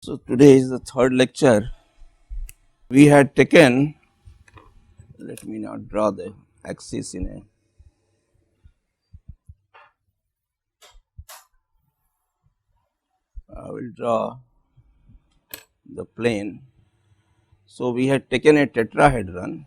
So, today is the third lecture. We had taken, let me now draw the axis in a, I will draw the plane. So, we had taken a tetrahedron .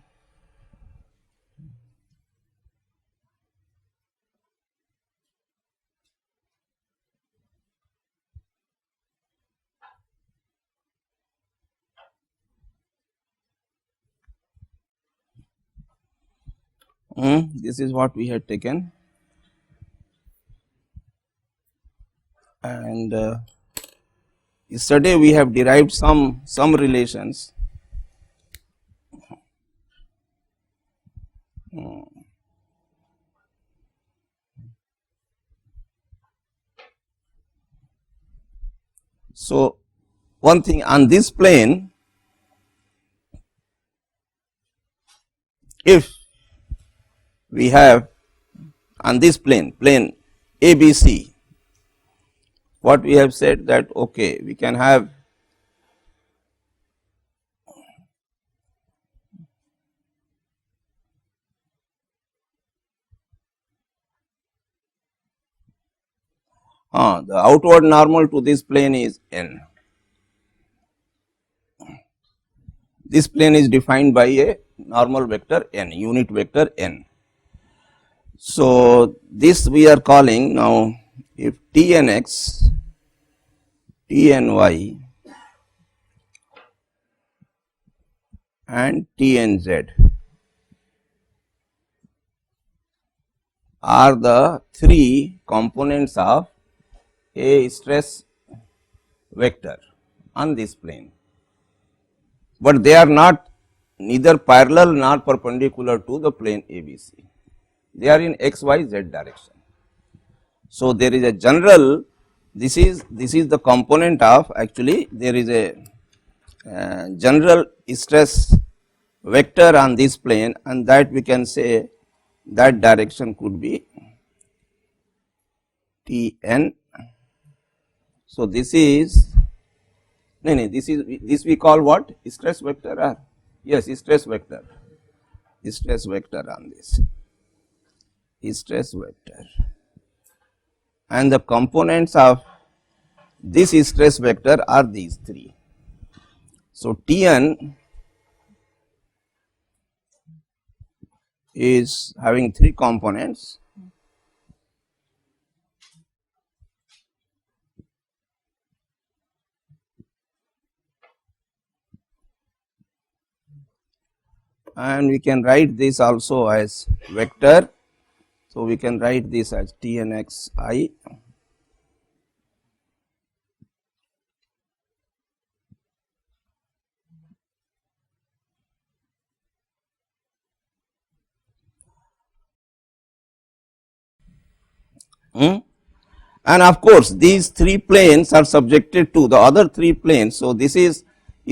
This is what we had taken, and yesterday we have derived some relations. So, one thing on this plane, if we have on this plane ABC, what we have said that okay, we can have the outward normal to this plane is n. This plane is defined by a normal vector n, unit vector n. So, this we are calling now, if Tnx, Tny and Tnz are the three components of a stress vector on this plane, but they are not neither parallel nor perpendicular to the plane ABC. They are in x, y, z direction. So, there is a general, this is the component of, actually there is a general stress vector on this plane, and that we can say that direction could be Tn. So, this is this we call what? Stress vector, or yes, stress vector on this, stress vector, and the components of this stress vector are these three. So, Tn is having three components. And we can write this also as vector. So, we can write this as Tnxi and of course, these three planes are subjected to the other three planes. So, this is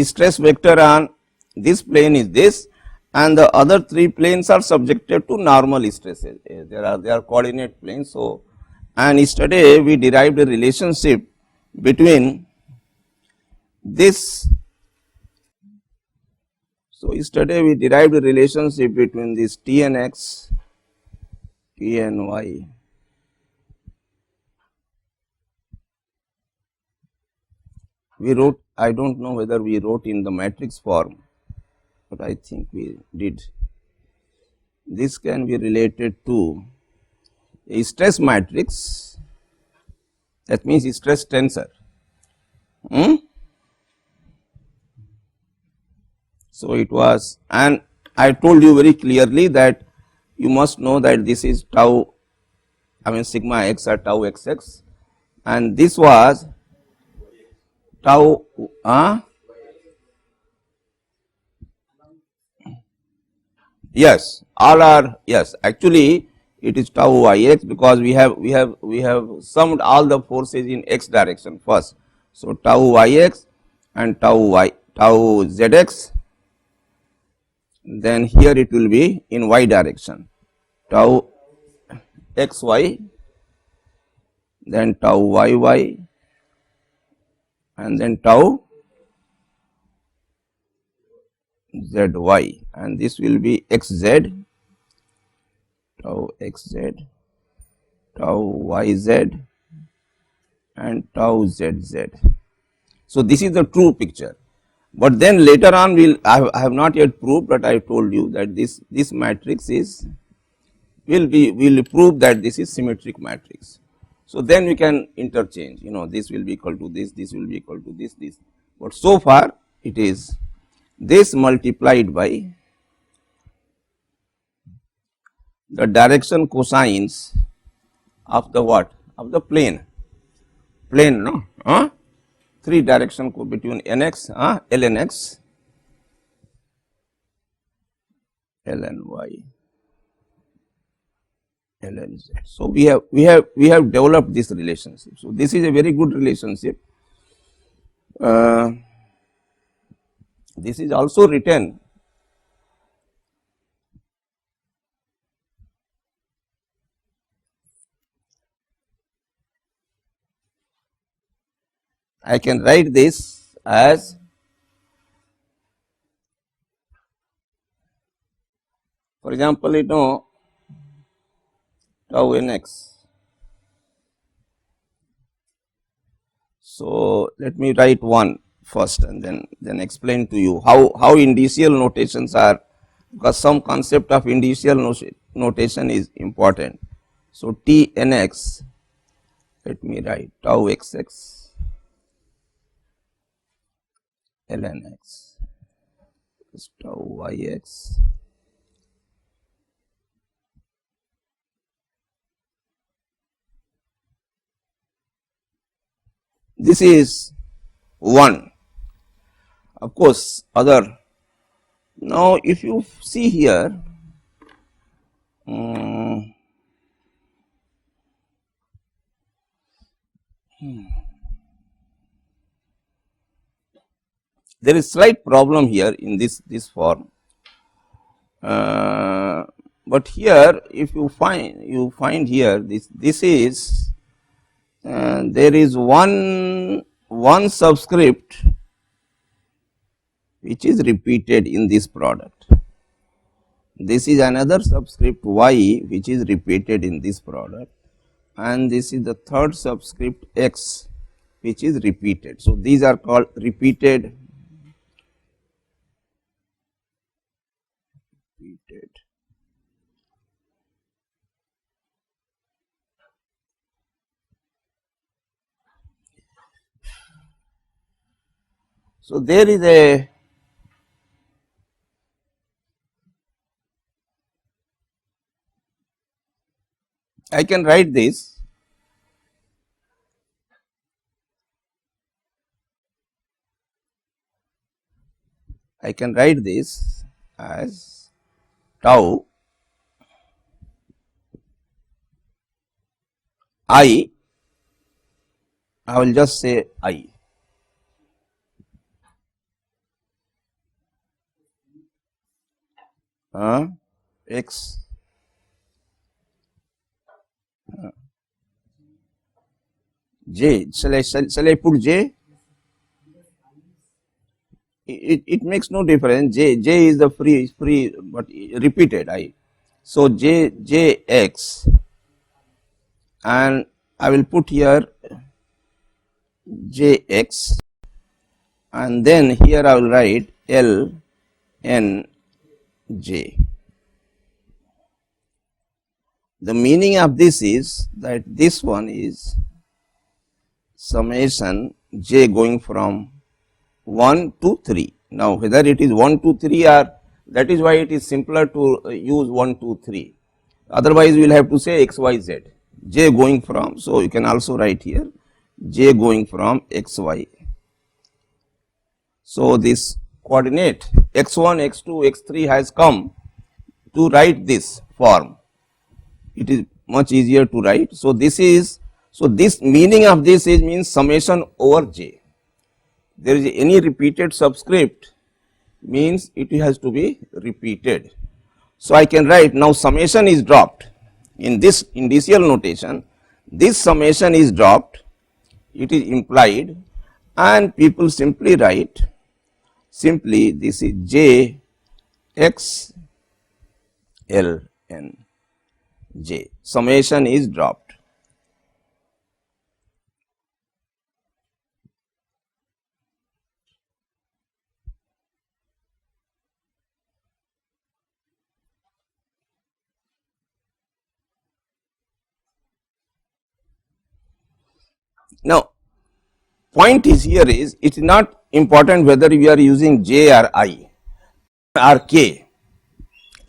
stress vector on this plane is this, and the other three planes are subjected to normal stresses. They are coordinate planes. So, and yesterday we derived a relationship between this. So, yesterday we derived a relationship between this Tnx, Tny we wrote, I do not know whether we wrote in the matrix form, but I think we did. This can be related to a stress matrix, that means stress tensor. So, it was, and I told you very clearly that you must know that this is tau, I mean sigma x or tau xx, and this was tau yes, all are, yes, actually it is tau ix, because we have summed all the forces in x direction first. So, tau ix and tau zx, then here it will be in y direction, tau xy, then tau yy, and then tau zy, and this will be xz, tau xz, tau yz, and tau zz. So, this is the true picture, but then later on I have not yet proved, but I told you that this matrix is will prove that this is symmetric matrix. So, then we can interchange, this will be equal to this will be equal to this, but so far it is this multiplied by the direction cosines of the what? Of the plane, no? 3 direction between nx, lnx, lny, lnz. So, we have developed this relationship. So, this is a very good relationship. This is also written I can write this as for example, tau nx. So, let me write one first and then explain to you how indicial notations are, because some concept of indicial notation is important. So, T nx, let me write tau xx lnx is tau yx this is 1. Of course, other. Now, if you see here, there is slight problem here in this form, but here if you find here this is there is one subscript which is repeated in this product. This is another subscript y which is repeated in this product, and this is the third subscript x which is repeated. So, these are called repeated. So, there is I can write this as tau I will just say I. X j, shall I put j? It makes no difference. J is the free but repeated I. So, j x, and I will put here j x, and then here I will write L n j. The meaning of this is that this one is summation j going from 1 to 3. Now, whether it is 1 to 3 or that is why it is simpler to use 1 to 3. Otherwise, we will have to say x y z, j going from. So, you can also write here j going from x y. So, this coordinate x1, x2, x3 has come to write this form. It is much easier to write. So, this meaning of this is means summation over j. There is any repeated subscript means it has to be repeated. So, I can write now summation is dropped in this indicial notation, this summation is dropped, it is implied, and people simply write simply this is j x l n j, summation is dropped. Now, point is here is it is not important whether we are using j or I or k,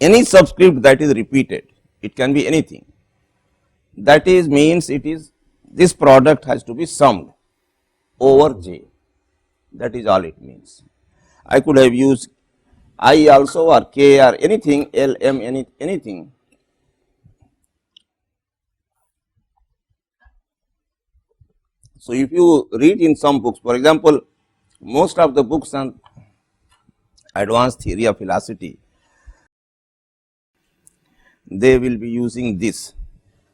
any subscript that is repeated, it can be anything. That is means it is this product has to be summed over j, that is all it means. I could have used I also or k or anything, L, M, anything. So, if you read in some books, for example, most of the books on advanced theory of velocity, they will be using this.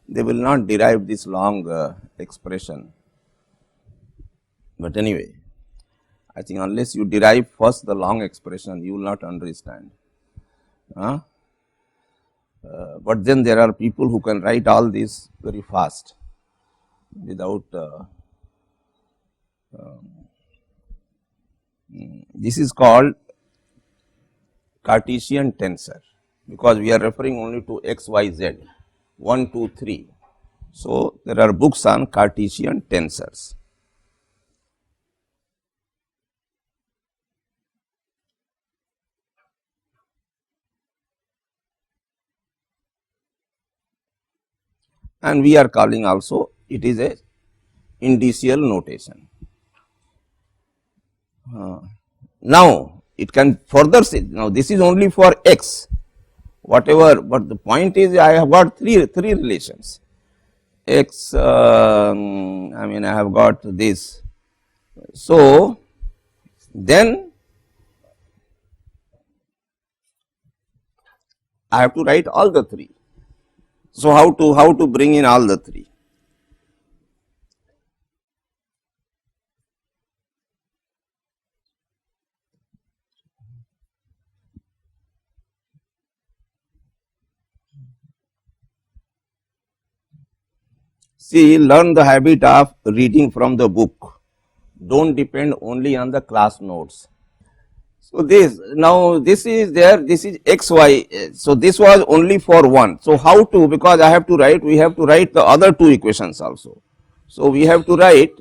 They will not derive this long expression. But anyway, I think unless you derive first the long expression, you will not understand. But then there are people who can write all this very fast without this is called Cartesian tensor, because we are referring only to x, y, z, 1, 2, 3. So, there are books on Cartesian tensors. And we are calling also it is a indicial notation. Now, it can further say, now this is only for x, whatever, but the point is I have got three relations, x, I mean I have got this. So, then I have to write all the three. So, how to bring in all the three? See, learn the habit of reading from the book. Don't depend only on the class notes. So, this now this is there, this is x y. So, this was only for one. So, how to, because I have to write, we have to write the other two equations also. So, we have to write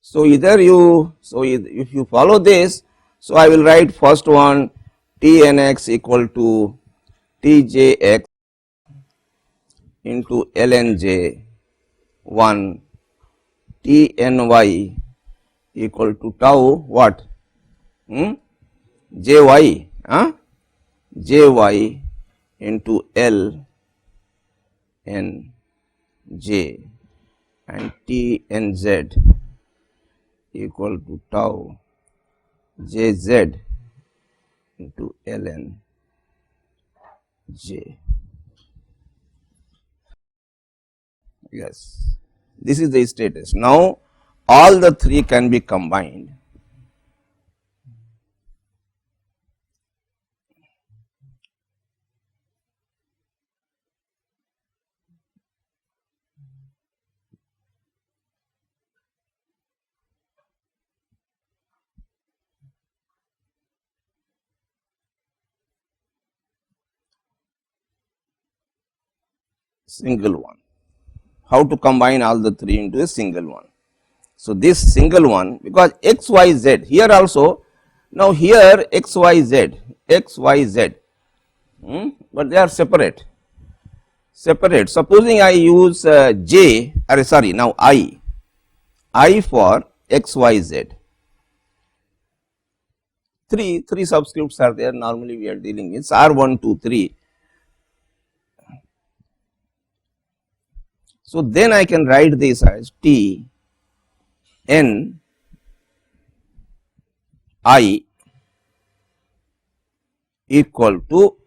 so either you, so if you follow this, so I will write first one T n x equal to T j x into L n j 1 T n y equal to tau what? J y, J y into L n j and T n z equal to tau j z into ln j. Yes, this is the status. Now, all the three can be combined. Single one. How to combine all the three into a single one? So, this single one, because x, y, z here also, now here x, y, z, x, y, z, but they are separate. Supposing I use j, or sorry, now I for x, y, z. Three subscripts are there, normally we are dealing with R1, 2, 3. So, then I can write this as T n I equal to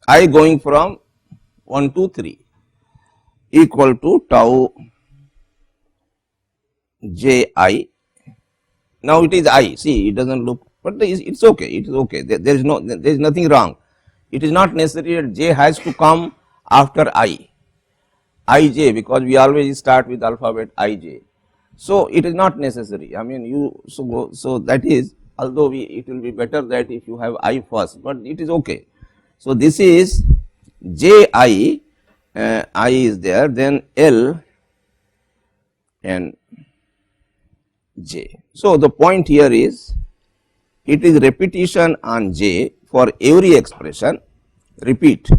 I going from 1 to 3 equal to tau j I. Now it is I, see it does not look, but it is okay, it is okay, there is no, there is nothing wrong. It is not necessary that j has to come after ij, because we always start with alphabet ij. So it is not necessary, I mean you, so that is, although it will be better that if you have I first, but it is okay. So this is j I, I is there, then L and j. So the point here is, it is repetition on j for every expression, repeat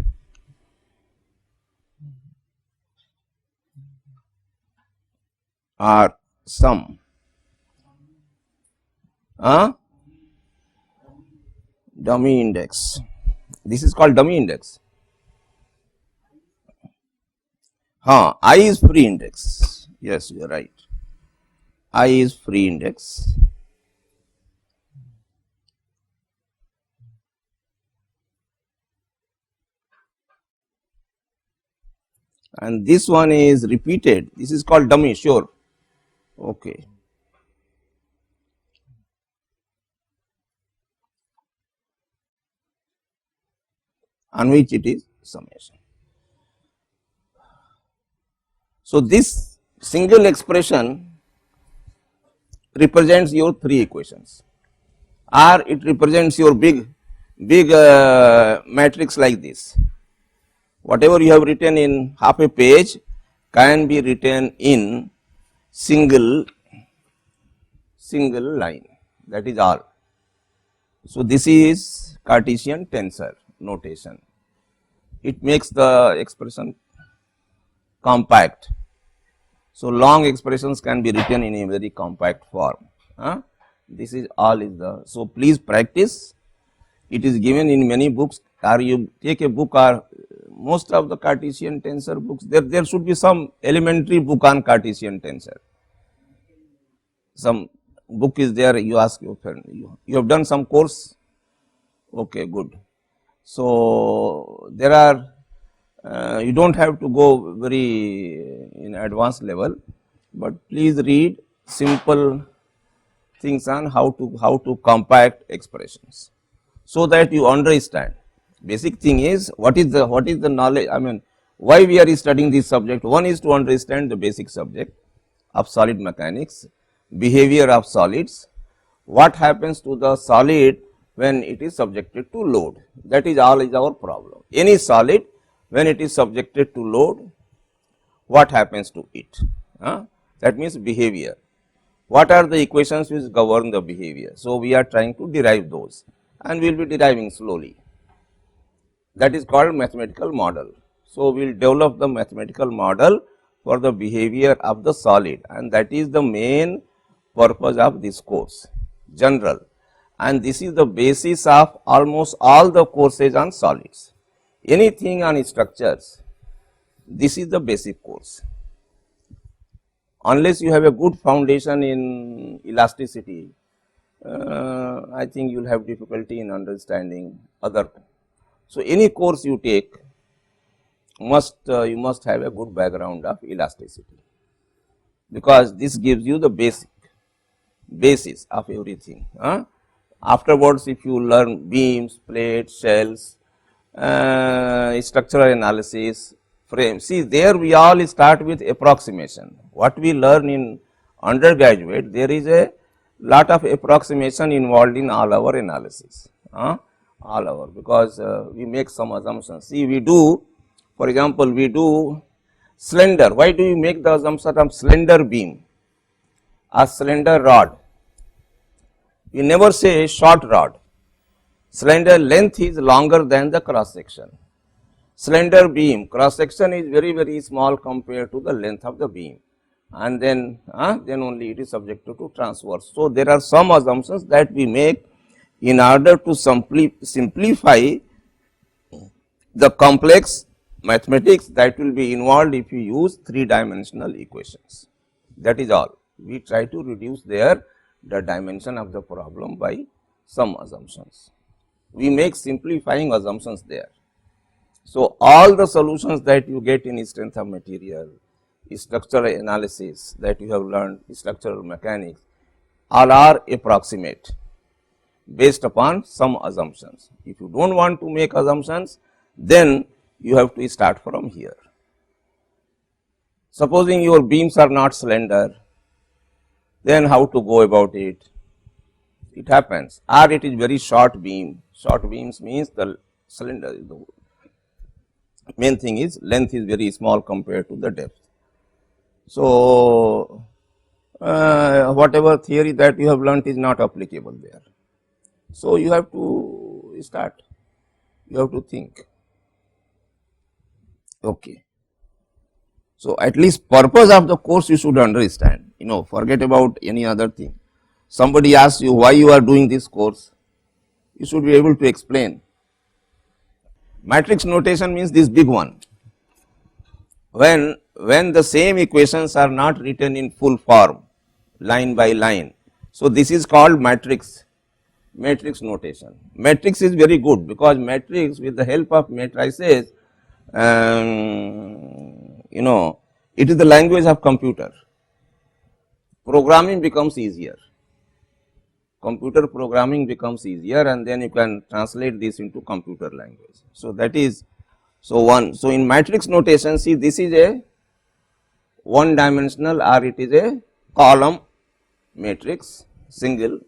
or sum, dummy index. This is called dummy index. I is free index. Yes, you are right. I is free index. And this one is repeated. This is called dummy, sure. Okay. On which it is summation. So this single expression represents your 3 equations, or it represents your big matrix like this. Whatever you have written in half a page can be written in single line, that is all. So this is Cartesian tensor notation. It makes the expression compact. So long expressions can be written in a very compact form. This is all is the, so please practice. It is given in many books, or you take a book, or most of the Cartesian tensor books, there should be some elementary book on Cartesian tensor. Some book is there, you ask your friend, you have done some course, okay, good. So there are, you do not have to go very in advanced level, but please read simple things on how to compact expressions, so that you understand. Basic thing is, what is the knowledge, I mean why we are studying this subject. One is to understand the basic subject of solid mechanics, behavior of solids, what happens to the solid when it is subjected to load. That is all is our problem. Any solid, when it is subjected to load, what happens to it? That means behavior. What are the equations which govern the behavior? So we are trying to derive those, and we will be deriving slowly. That is called mathematical model. So we will develop the mathematical model for the behavior of the solid, and that is the main purpose of this course, general, and this is the basis of almost all the courses on solids. Anything on structures, this is the basic course. Unless you have a good foundation in elasticity, I think you will have difficulty in understanding other. So any course you take, you must have a good background of elasticity, because this gives you the basis of everything. Afterwards, if you learn beams, plates, shells, structural analysis, frame, see there we all start with approximation. What we learn in undergraduate, there is a lot of approximation involved in all our analysis, because we make some assumptions. See, we do, for example, we do slender. Why do you make the assumption of slender beam, a slender rod? We never say short rod. Slender length is longer than the cross section. Slender beam, cross section is very small compared to the length of the beam, and then only it is subjected to transverse. So there are some assumptions that we make in order to simplify the complex mathematics that will be involved if you use 3-dimensional equations. That is all. we try to reduce the dimension of the problem by some assumptions. We make simplifying assumptions there. So, all the solutions that you get in strength of material, structural analysis that you have learned, structural mechanics, all are approximate based upon some assumptions. If you do not want to make assumptions, then you have to start from here. Supposing your beams are not slender, then how to go about it? It happens, or it is very short beam. Short beams means the cylinder, the main thing is length is very small compared to the depth. So, whatever theory that you have learnt is not applicable there. So, you have to start, you have to think. Okay. So, at least purpose of the course you should understand, forget about any other thing. Somebody asks you why you are doing this course, you should be able to explain. Matrix notation means this big one. When the same equations are not written in full form, line by line. So, this is called matrix notation. Matrix is very good because matrix, with the help of matrices, it is the language of computer. Programming becomes easier. Computer programming becomes easier, and then you can translate this into computer language. So, that is one. So, in matrix notation, see, this is a one dimensional or it is a column matrix, single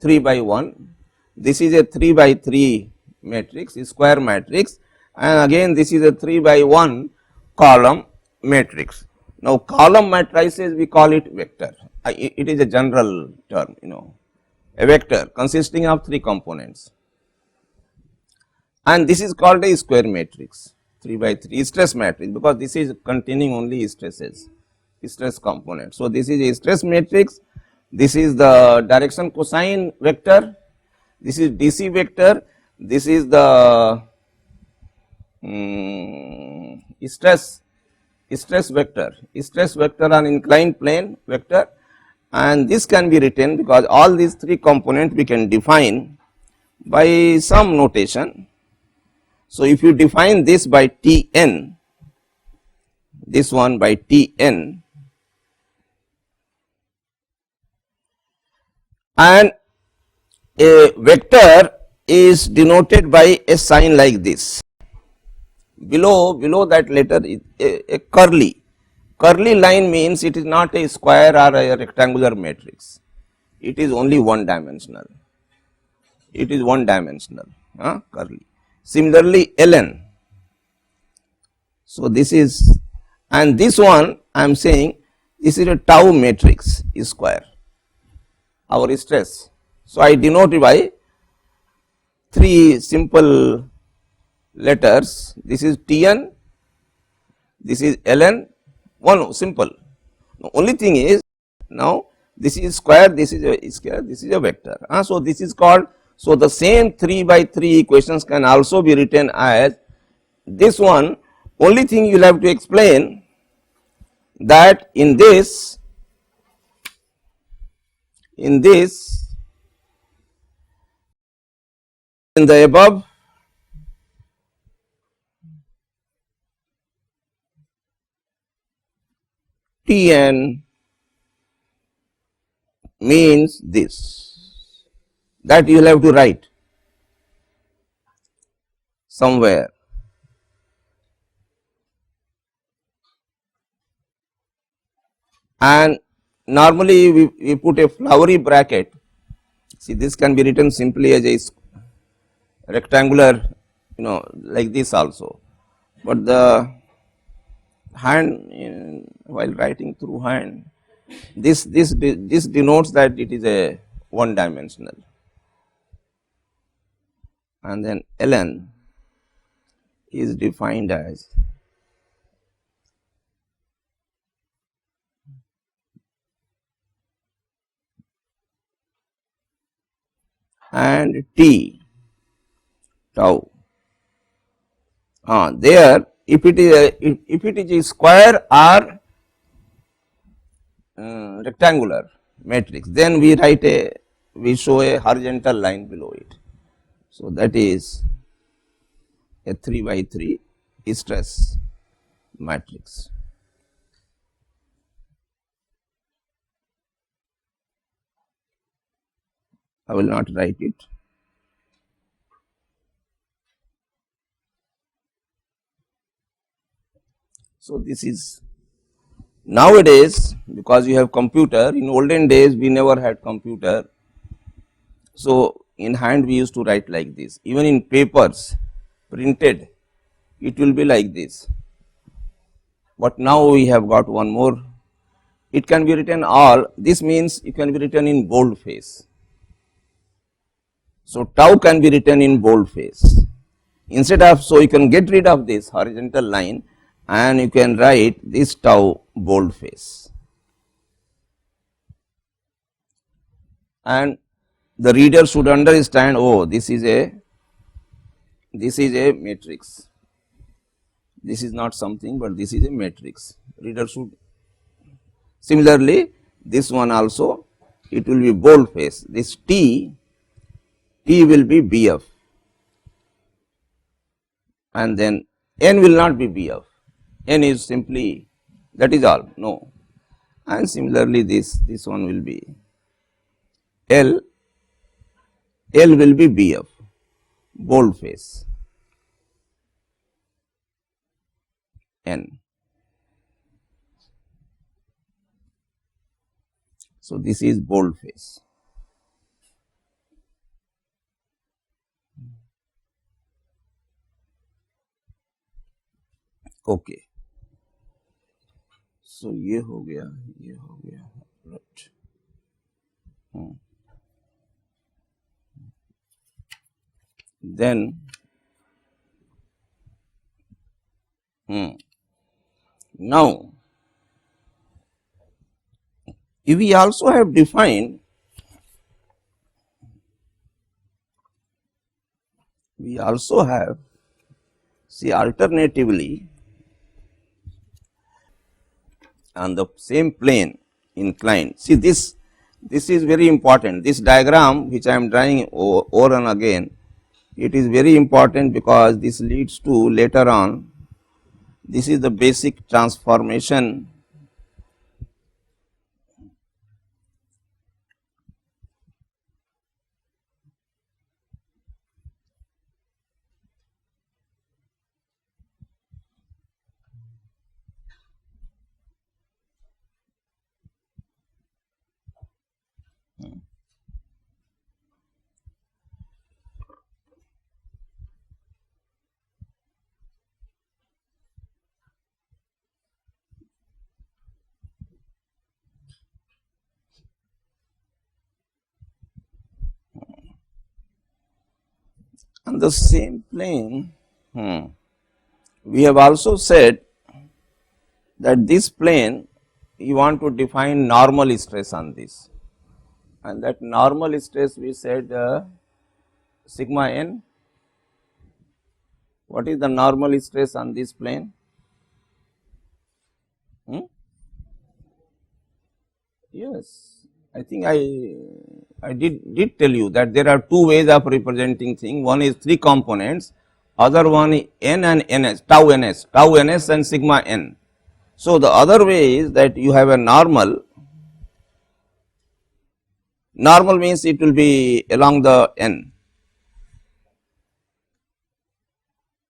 3 by 1. This is a 3 by 3 matrix, square matrix, and again this is a 3 by 1 column matrix. Now, column matrices we call it vector. It is a general term, a vector consisting of 3 components, and this is called a square matrix, 3 by 3 stress matrix, because this is containing only stresses, stress component. So, this is a stress matrix, this is the direction cosine vector, this is DC vector, this is the stress vector on inclined plane vector, and this can be written because all these 3 components we can define by some notation. So, if you define this by Tn, this one by Tn, and a vector is denoted by a sign like this. Below that letter is a curly line, means it is not a square or a rectangular matrix, it is only one dimensional, curly. Similarly, ln. So, this is, and this one I am saying this is a tau matrix square, our stress. So, I denote it by 3 simple letters, this is Tn, this is ln, one simple. The only thing is, now this is square, this is a square, this is a vector. So, this is called, so the same 3 by 3 equations can also be written as this one. Only thing you will have to explain that in this in the above Tn means this, that you will have to write somewhere. And normally we put a flowery bracket. See, this can be written simply as a rectangular, like this also, but the hand, while writing through hand, this denotes that it is a one dimensional, and then ln is defined as and T tau. There, if it is a square or rectangular matrix, then we show a horizontal line below it. So, that is a 3 by 3 stress matrix. I will not write it. So, this is nowadays, because you have computer. In olden days we never had computer. So, in hand we used to write like this, even in papers printed it will be like this, but now we have got one more, it can be written all, this means it can be written in boldface. So, tau can be written in boldface instead of, so you can get rid of this horizontal line and you can write this tau boldface, and the reader should understand, oh, this is a matrix, this is not something, but this is a matrix. Reader should, similarly this one also, it will be boldface, this T will be BF, and then N will not be BF, N is simply, that is all, no, and similarly this one will be L will be BF, boldface, N. So, this is boldface. Okay. So, ये हो गया, right. Then now we also have defined, see, alternatively on the same plane inclined. See, this is very important, this diagram which I am drawing over and again, it is very important because this leads to later on, this is the basic transformation on the same plane. We have also said that this plane you want to define normal stress on this, and that normal stress we said sigma n. What is the normal stress on this plane? Yes, I think I did tell you that there are two ways of representing thing. One is 3 components, other one is n and ns, tau ns and sigma n. So, the other way is that you have a normal means it will be along the n.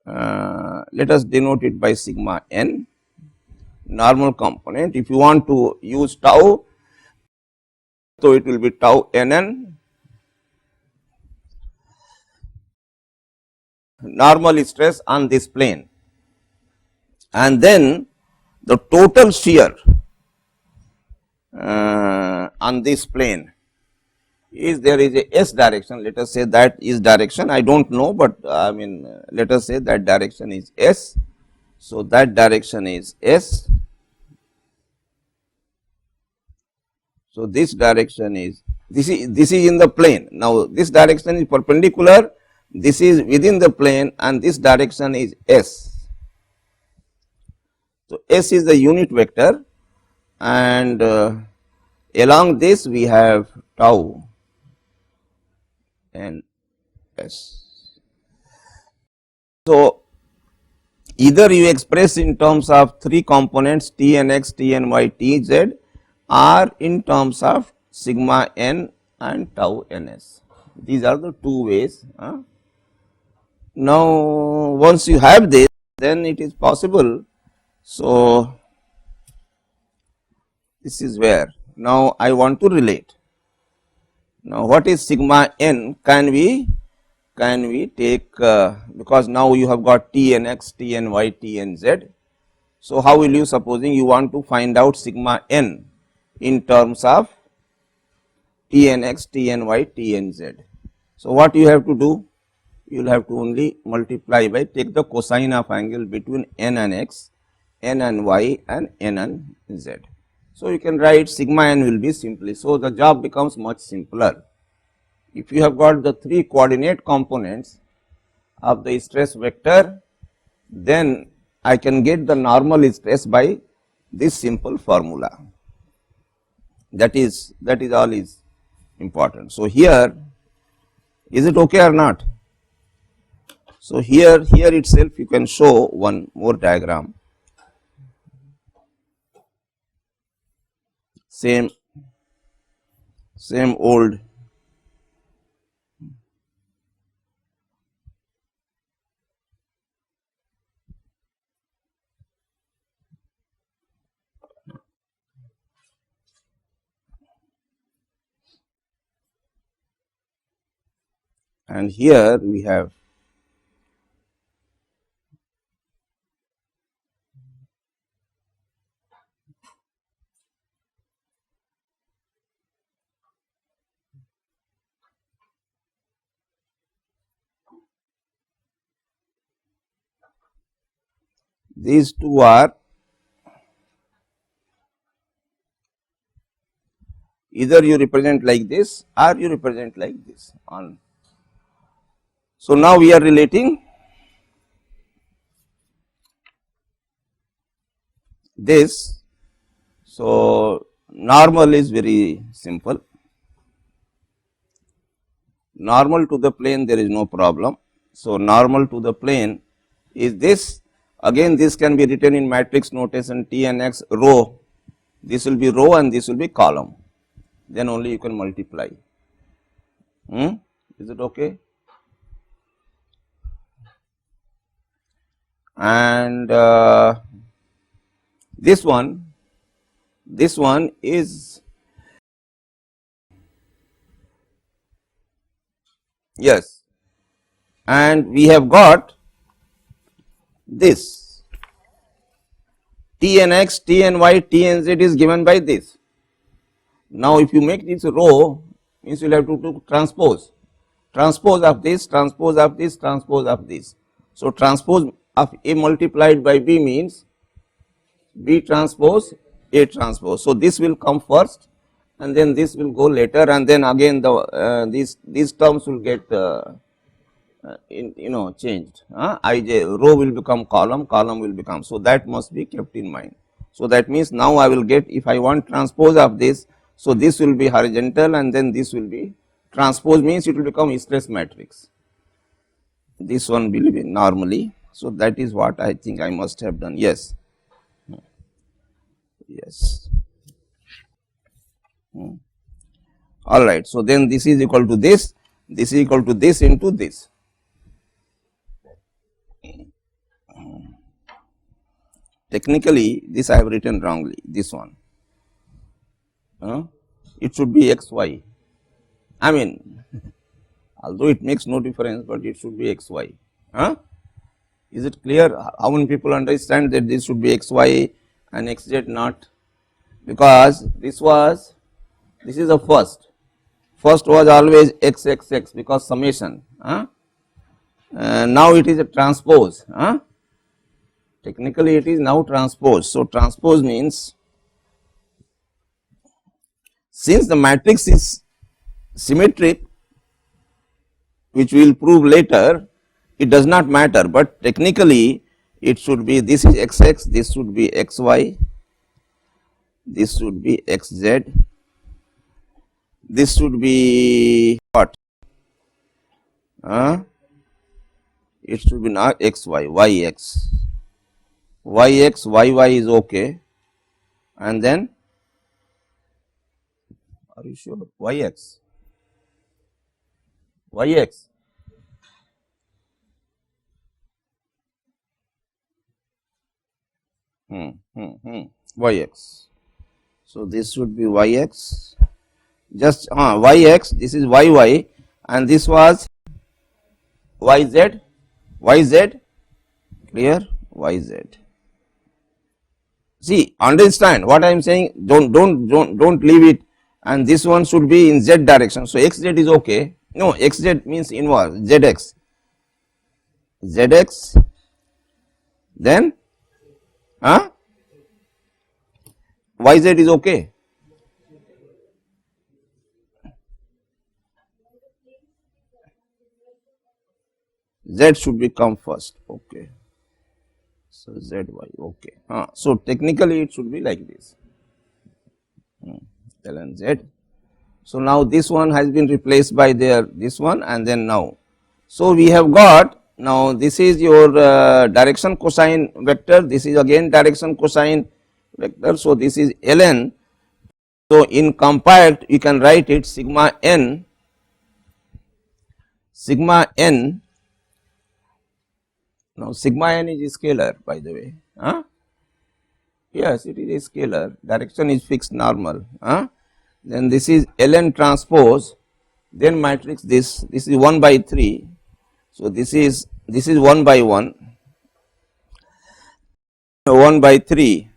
Let us denote it by sigma n, normal component. If you want to use tau, so it will be tau nn, normal stress on this plane, and then the total shear on this plane is, there is a s direction, let us say that is direction, I do not know, but I mean let us say that direction is s. So, that direction is s. So, this direction is, this is in the plane. Now, this direction is perpendicular, this is within the plane, and this direction is s. So, s is the unit vector, and along this we have tau and s. So, either you express in terms of three components t n x, t n y, t z, or in terms of sigma n and tau n s. These are the two ways. Now, once you have this, then it is possible. So, this is where now I want to relate. Now, what is sigma n? Can we take because now you have got t n x, t n y, t n z. So, how will you, supposing you want to find out sigma n in terms of t n x, t n y, t n z. So, what you have to do? You will have to only multiply by, take the cosine of angle between n and x, n and y, and n and z. So, you can write sigma n will be simply. So, the job becomes much simpler. If you have got the three coordinate components of the stress vector, then I can get the normal stress by this simple formula. That is all is important. So, here is it okay or not? So, here itself you can show one more diagram, same old and here we have these two are either you represent like this or you represent like this on. So, now we are relating this. So, normal is very simple, normal to the plane there is no problem. So, normal to the plane is this, again this can be written in matrix notation t and x row, this will be row and this will be column, then only you can multiply. Is it okay? And this one is, yes, and we have got this t n x, t n y, t n z is given by this. Now, if you make this row, means you will have to do transpose of this, transpose of this, transpose of this. So, transpose of A multiplied by B means B transpose A transpose. So, this will come first and then this will go later, and then again the these terms will get changed. Ij row will become column, column will become. So, that must be kept in mind. So, that means now I will get, if I want transpose of this, so this will be horizontal and then this will be transpose, means it will become stress matrix. This one will be normally. So, that is what I think I must have done. Yes. Yes. All right. So, then this is equal to this is equal to this into this. Technically, this I have written wrongly, this one. It should be x y. I mean, although it makes no difference, but it should be x y. Is it clear? How many people understand that this should be x y and x z not? Because this is the first was always x x x, because summation. Now it is a transpose. Technically it is now transpose. So, transpose means, since the matrix is symmetric, which we will prove later, it does not matter, but technically it should be, this is xx, this should be xy, this should be xz, this should be what? It should be not xy, yx. Yx, yy is okay, and then are you sure? Yx, yx. Yx. So this should be yx. Just yx. This is yy, and this was yz. Yz. Clear? Yz. See, understand what I am saying. Don't leave it. And this one should be in z direction. So xz is okay. No, xz means inverse. Zx. Zx. Then yz is okay. Z should become first. Okay. So zy. Okay. So technically it should be like this. Ln z. So now this one has been replaced by this one, and then now. So we have got now this is your direction cosine vector. This is again direction cosine vector. So this is ln. So in compact you can write it sigma n. Now sigma n is a scalar, by the way. Yes, it is a scalar. Direction is fixed normal. Then this is ln transpose. Then matrix this is 1 by 3. So this is 1 by 1. 1 by 3.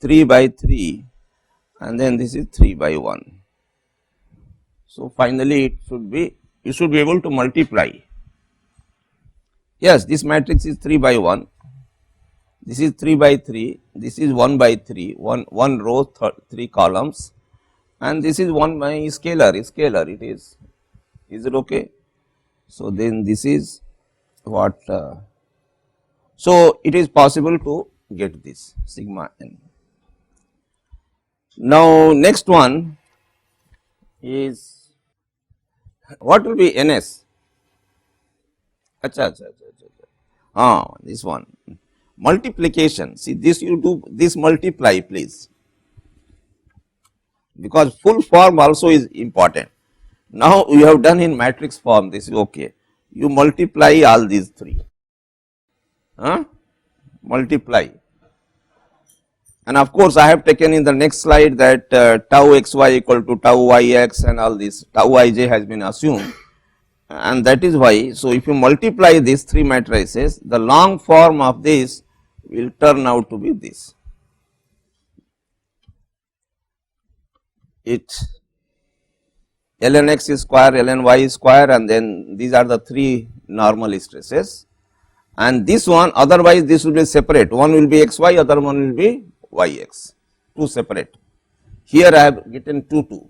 3 by 3, and then this is 3 by 1. So finally you should be able to multiply. Yes, this matrix is 3 by 1, this is 3 by 3, this is 1 by 3, one row, 3 columns, and this is 1 by scalar it is it okay? So then this is what, so it is possible to get this sigma n. Now next one is what will be ns? This one multiplication. See, this you do this multiply, please, because full form also is important. Now you have done in matrix form, this is okay. You multiply all these three, multiply, and of course I have taken in the next slide that tau xy equal to tau yx and all this, tau ij has been assumed. And that is why, so if you multiply these three matrices, the long form of this will turn out to be this. It ln x is square, ln y is square, and then these are the three normal stresses. And this one, otherwise this will be separate. One will be xy, other one will be yx, two separate. Here I have written 2.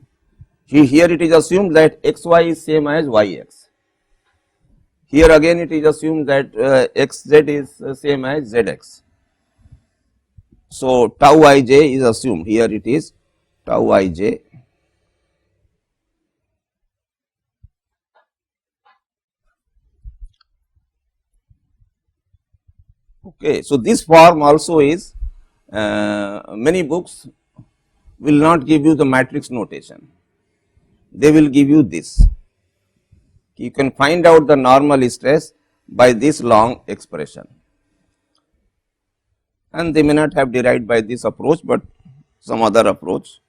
Here it is assumed that xy is same as yx. Here again it is assumed that xz is same as zx. So tau ij is assumed. Here it is tau ij. Okay, so this form also is, many books will not give you the matrix notation. They will give you this. You can find out the normal stress by this long expression, and they may not have derived by this approach, but some other approach,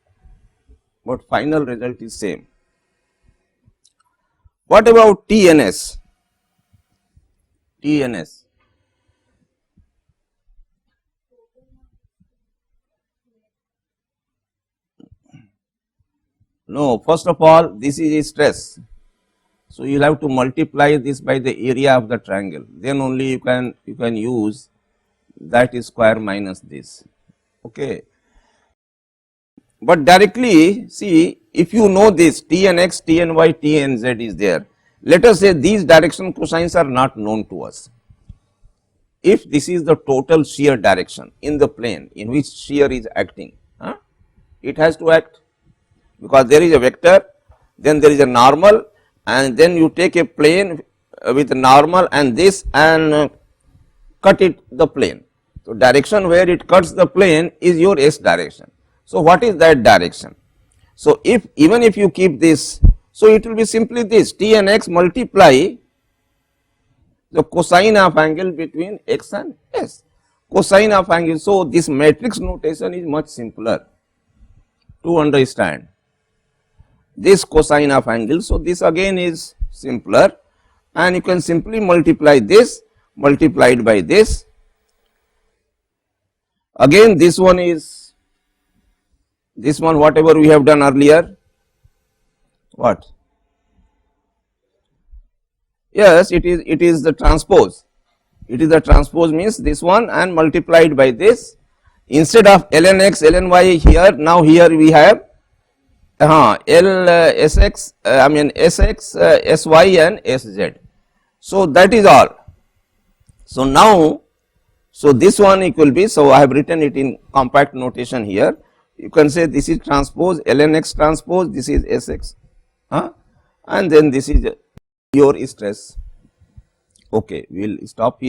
but final result is same. What about TNS? TNS. No, first of all, this is a stress. So you will have to multiply this by the area of the triangle, then only you can use that is square minus this. Okay. But directly, see, if you know this Tnx, Tny, Tnz is there, let us say these direction cosines are not known to us. If this is the total shear direction in the plane in which shear is acting, it has to act. because there is a vector, then there is a normal, and then you take a plane with normal and this and cut it the plane. So, direction where it cuts the plane is your S direction. So, what is that direction? So, if even if you keep this, so it will be simply this T and x multiply the cosine of angle between x and S, cosine of angle. So, this matrix notation is much simpler to understand, this cosine of angle. So, this again is simpler, and you can simply multiply this multiplied by this. Again this one is this one, whatever we have done earlier, what? Yes, it is the transpose. It is the transpose, means this one and multiplied by this. Instead of ln x ln y here, now here we have sx, I mean sx, sy and sz. So, that is all. So, now, so this one it will be, so I have written it in compact notation here. You can say this is transpose ln x transpose, this is sx, and then this is your stress. Okay, we will stop here.